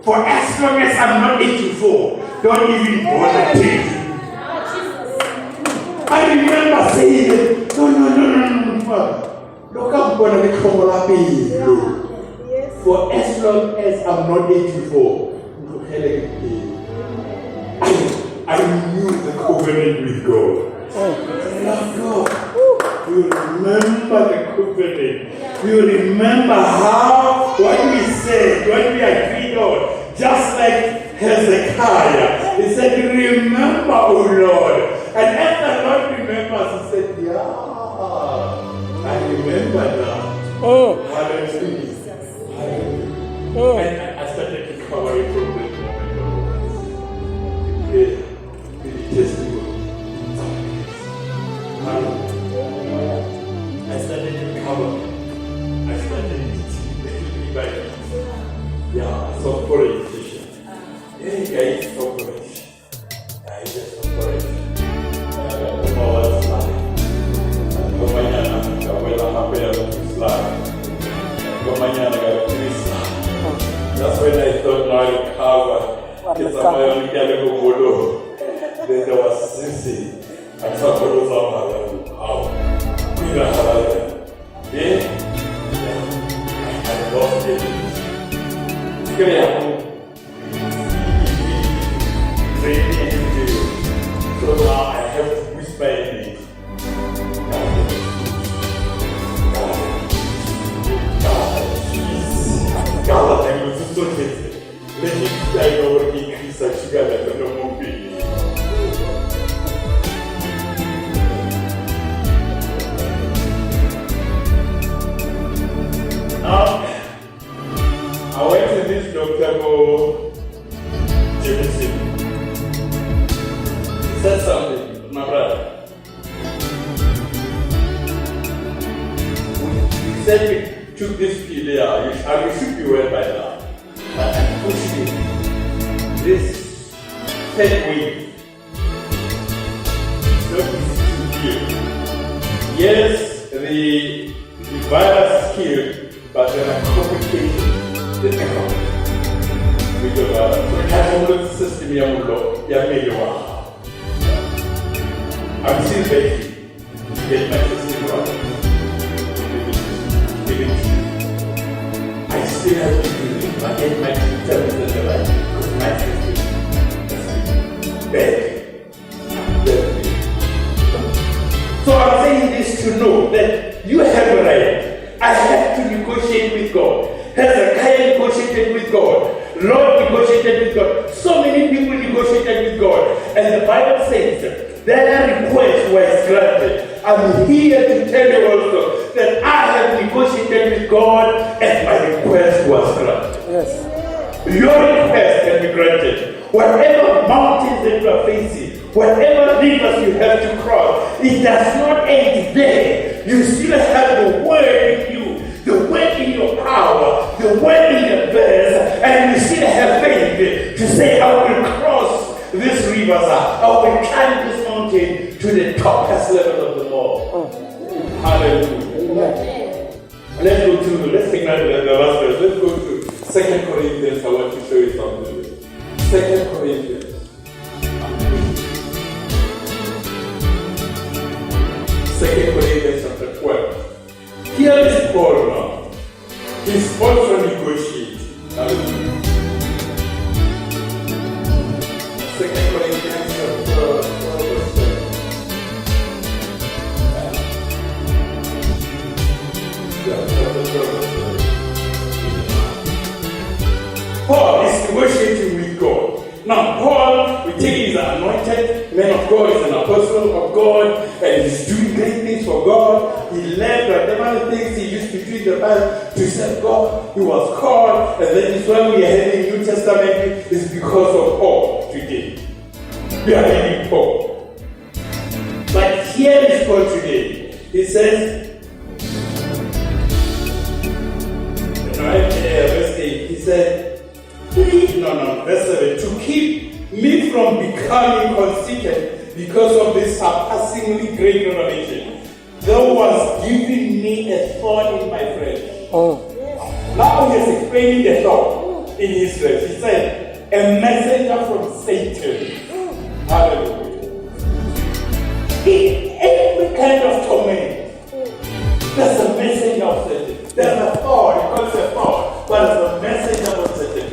For as long as I'm not 84, don't even bother taking. I remember saying that, no. Look, I'm going to become a baby. For as long as I'm not 84, I knew the covenant with God. You remember the covenant. You remember what we said, what we agreed on. Just like Hezekiah. He said, remember, O Lord. And as the Lord remembers, he said, I remember now. Hallelujah. And I started to cover it from that moment onwards. With the testimony. I started to cover. I started to by it. Yeah, so for it. Hey guys, so for it. I just so for it. That's when I thought now I cover. It's a mechanical photo. Then there was Sissy. I saw photos of her. How? Yeah? I lost it. It's going to happen. So now I have to whisper in it. God, I was so tasty. Let me try over increase of sugar like a normal baby. Now, I went to this doctor called Jimmy. He said something, my brother. He said we took this pill there, you should be well by now. But I pushed it. This 10 weeks. It's not easy to heal. Yes, the virus is killed, but there are complications that come with the virus. So it has all the system I'm still waiting to get my system right. I still have to believe I get my system right because my system is bad. So I'm saying this to know that you have a right. I have to negotiate with God. Hezekiah negotiated with God. Lord negotiated with God. So many people negotiated with God. And the Bible says their request was granted. I'm here to tell you also that I have negotiated with God and my request was granted. Yes. Your request can be granted. Whatever mountains that you are facing, whatever rivers you have to cross, it does not end there. You still have the word in you, the word in your power, the word in your verse, and you still have faith to say, I will cross this river, I will climb this mountain to the topmost level of them all. Hallelujah. Let's take the last verse. Let's go to 2 Corinthians. I want to show you something. 2 Corinthians. 2 Corinthians chapter 12. Here is Paul now. He's also negotiating. Hallelujah. 2 Corinthians chapter 12, verse 7. Paul is negotiating with God. Now, Paul, we take he's an anointed man of God, he's an apostle of God, and he's doing great things for God. He left whatever things he used to do in the past to serve God. He was called, and then this one we are having New Testament is because of Paul today. We are having Paul. But here is Paul today. He says, verse 8, he said, verse 7, to keep me from becoming conceited because of this surpassingly great revelation, there was giving me a thorn in my flesh, Now he is explaining the thought in his verse. He said, a messenger from Satan. Hallelujah. In every kind of torment, there's a messenger of Satan. There's a thought, because a thought, but there's a messenger of Satan.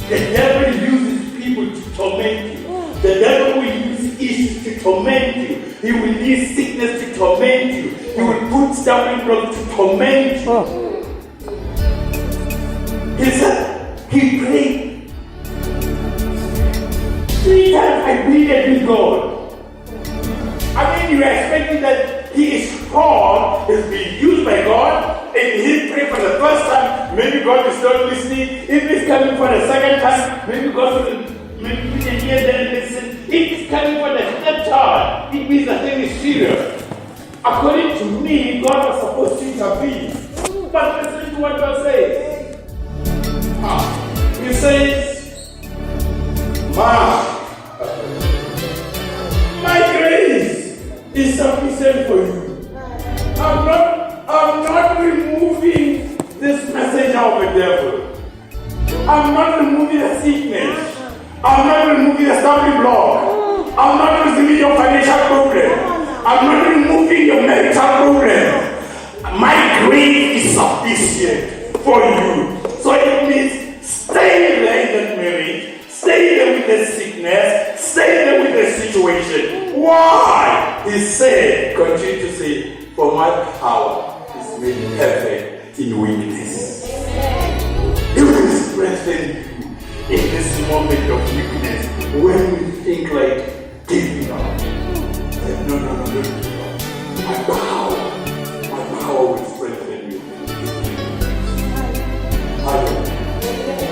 The devil uses people to torment you. The devil will use issues to torment you. He will use sickness to torment you. He will put stumbling blocks to torment you. He said, he prayed 3 times. I pleaded with God. I mean, you are expecting that he is strong, is being used by God, and he prayed for the first time. Maybe God is not listening. If he's coming for the second time, maybe God will, maybe we can hear them listen. If he's coming for the third time, it means the thing is serious. According to me, God was supposed to intervene. But listen to what God says. He says, my grace is sufficient for you. I'm not removing this messenger of the devil. I'm not removing the sickness. I'm not removing the stumbling block. I'm not removing your financial problem. I'm not removing your marital problem. My grace is sufficient for you. So it means stay there in that marriage, stay there with the sickness, stay there with the situation. Why? He said, continue to say, for my power is made perfect in weakness. He will strengthen you in this moment of weakness when you think like giving up. Like, no. My power will strengthen you.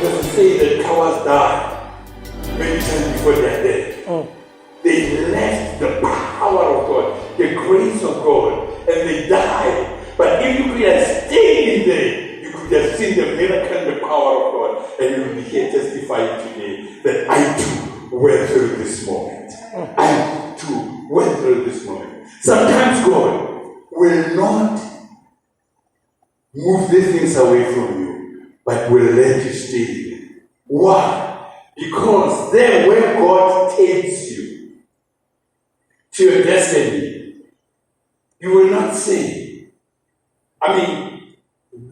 Doesn't say that cowards die many times before they are dead. They left the power of God, the grace of God, and they died. But if you could have stayed in there, you could have seen the miracle and the power of God, and you will be here testifying today that I too went through this moment. I too went through this moment. Sometimes God will not move these things away from you, but will let you stay there. Why? Because then when God takes you to your destiny, you will not say,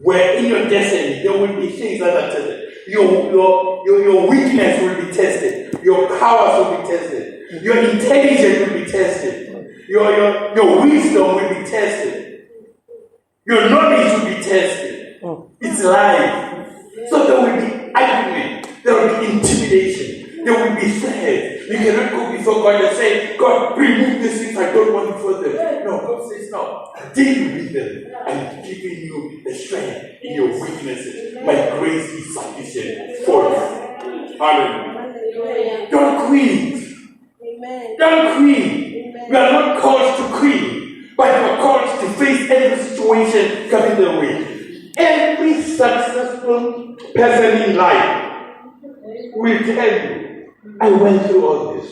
where in your destiny there will be things that are tested. Your weakness will be tested. Your powers will be tested. Your intelligence will be tested. Your wisdom will be tested. Your knowledge will be tested. It's life. So there will be argument. There will be intimidation. There will be threat. You cannot go before God and say, God, remove this if I don't want it for them. No, God says, no. Deal with them. I'm giving you the strength in your weaknesses. My grace is sufficient for you. Hallelujah. Don't quit. Amen. Don't quit. Amen. We are not called to quit, but we are called to face every situation coming their way. Every successful person in life will tell you, I went through all this.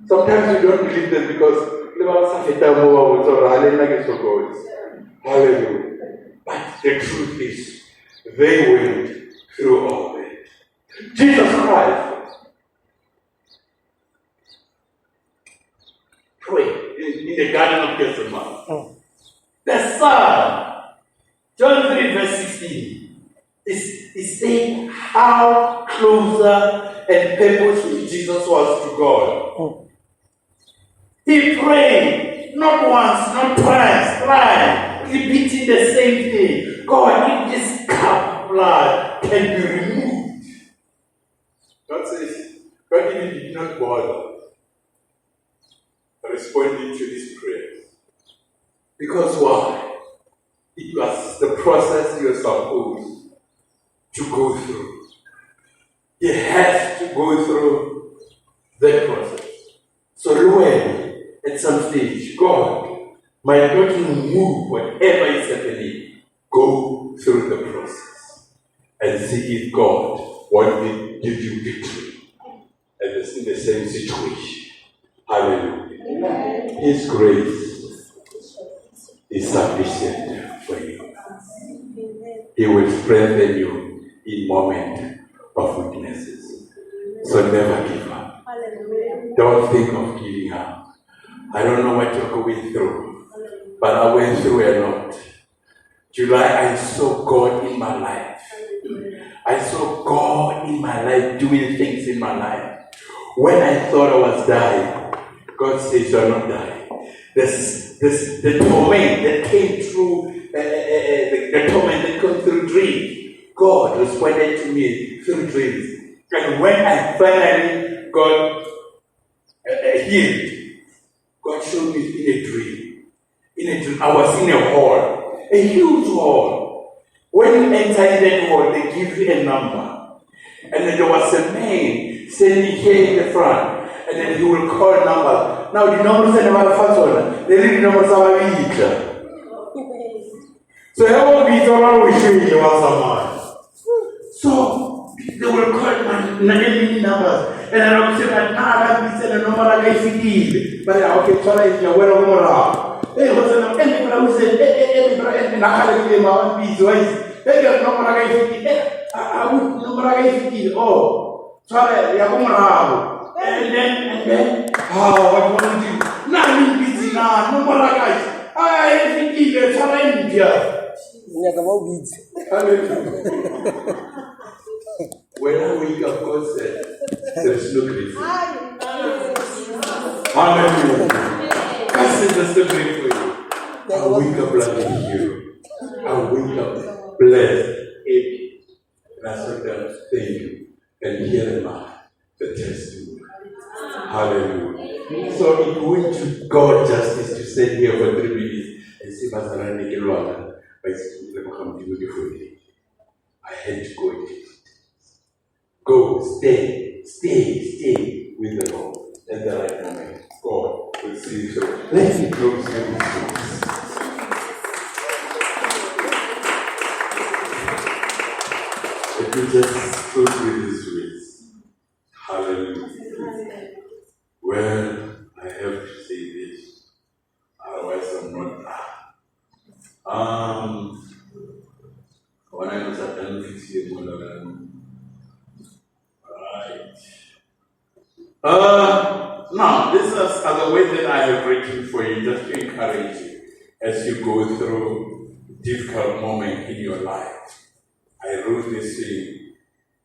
Sometimes you don't believe them because hallelujah. But the truth is, they went through all that. Jesus Christ prayed in the Garden of Gethsemane. The Son, John 3 verse 16, is saying how closer and purposeful Jesus was to God. He prayed not once, not twice, thrice, repeating the same thing. God, if this cup of blood can be removed. God says, God even did not bother responding to this prayer. Because why? It was the process you were supposed to go through. He has to go through that process. So Lord, at some stage, God might not remove whatever is happening. Go through the process and see if God will give you victory. And it's in the same situation. Hallelujah. Amen. His grace is sufficient for you. He will strengthen you in moment of weaknesses. So never give up. Don't think of giving up. I don't know what you're going through, but I went through a lot. July, I saw God in my life. I saw God in my life doing things in my life. When I thought I was dying, God says, you're not dying. The torment that came through, the torment that came through dreams, God responded to me through dreams. And when I finally got healed, God showed me in a dream. I was in a hall, a huge hall. When you enter in that hall, they give you a number. And then there was a man standing here in the front. And then he will call numbers. Now the numbers are never first one. They read the numbers are each. So I will be someone will show you someone. So they will call many numbers. And then I will say that I send a number like I see. But okay, try it. You're well over. Hey, what's the number? Everybody will say, everybody, I can't give my own piece. Hey, you're number like I see. I would number like I see. Oh, try it. You're over. And then, what do you want to do? Now you're busy now. No more guys. I think you're trying to when I wake up, God said, there's no grief. Hallelujah. God says there's no grief for you. I wake up like a hero. I wake up blessed, happy. And I said, God, thank you. And here am I, the testimony. Hallelujah. So it went to God justice to sit here for 3 minutes and see Pastor make it longer. But I had to go and take it. Go, stay with the Lord. And the right moment, God will see you through. Let me close with this. Let me just close with this verse. Hallelujah. Well, I have to say this, otherwise I'm not. When I was at the now, these are the ways that I have written for you, just to encourage you as you go through difficult moments in your life. I wrote this thing,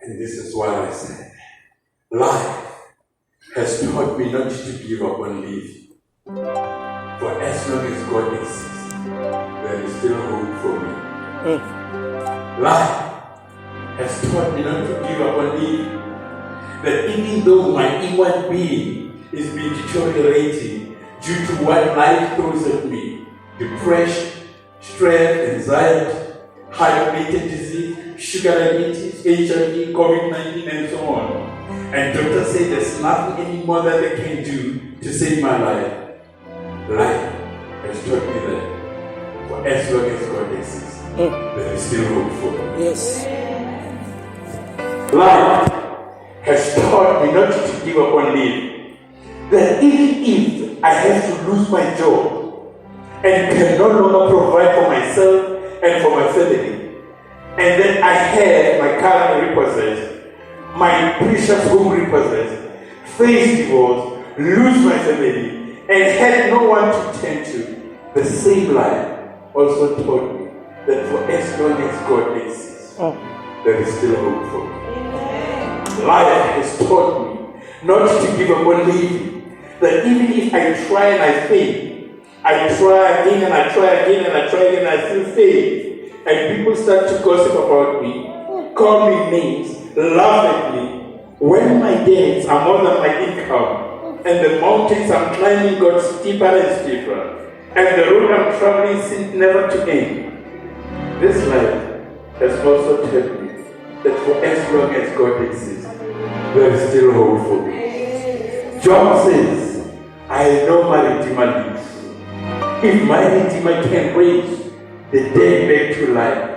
and this is what I said. Life has taught me not to give up on living. For as long as God exists, there is still hope for me. Life has taught me not to give up on living. That even though my inward being is being deteriorating due to what life throws at me, depression, stress, anxiety, heart-related disease, sugar diabetes, HIV, COVID-19, and so on. And doctors say there's nothing anymore that they can do to save my life. Life has taught me that for as long as God exists, there is still hope for me. Yes. Life has taught me not to give up on living. That even if I have to lose my job and can no longer provide for myself and for my family, and then I have my car repossessed, my precious home repossessed, face divorce, lose my family, and had no one to turn to, the same life also taught me that for as long as God exists, there is still hope for me. Life has taught me not to give up on living. That even if I try and I fail, I try again and I try again and I try again and I still fail. And people start to gossip about me, call me names, laugh at me. When my debts are more than my income, and the mountains I'm climbing got steeper and steeper, and the road I'm traveling seems never to end. This life has also taught me that for as long as God exists, there is still hope for me. Job says, I know my Redeemer lives. If my Redeemer can raise the dead back to life,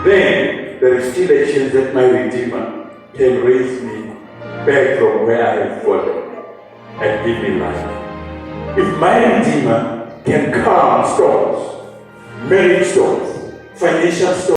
then there is still a chance that my Redeemer can raise me back from where I have fallen and give me life. If my Redeemer can calm storms, marriage storms, financial storms,